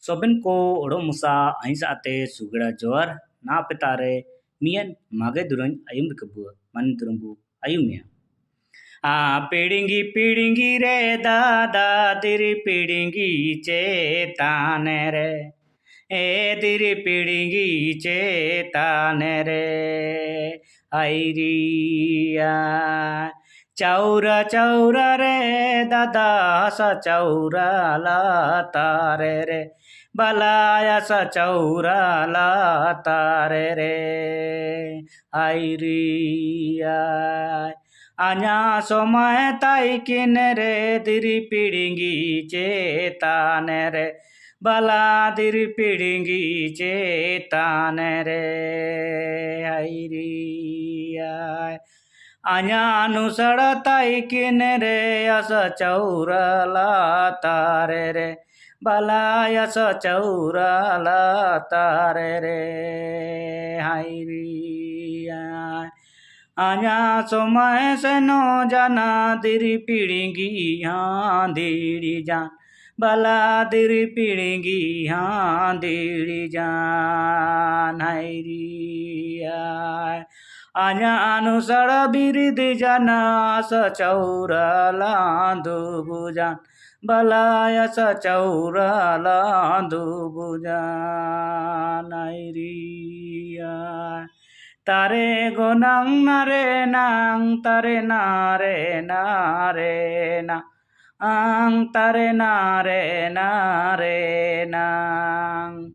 Soben ko oro musa ainsa ate sugera jor na petare mian mage durun ayum kebu man durumbu ayumnya. पीड़िंगी रे दादा तेरी पीड़िंगी चेताने रे ए तेरी पीड़िंगी चेताने रे आईरिया चौरा चौरा रे दादा सा चौरा ला तारे रे बलाया सा चौरा ला तारे रे आईरिया आ냐 समय ताई किन रे दिरी पीड़िंगी चेताने रे बला दिरी पीड़िंगी चेताने रे आईरिया आ냐 अनुसड़ ताई किन रे अस चौरला तारे रे बला यस चौरला तारे रे आईरिया आ냐 समय से नो जाना दिरी पीड़िंगी हाँ दीड़ी जान बला दिरी पीड़िंगी हाँ दीड़ी जान हैरिया आ냐 अनुसड़ बिरिद जाना स चौरला दुबुजान बला यस चौरला दुबुजान हैरिया तारे गो नंग नारे नंग तारे नारे नारे ना आंग तारे नारे नारे नंग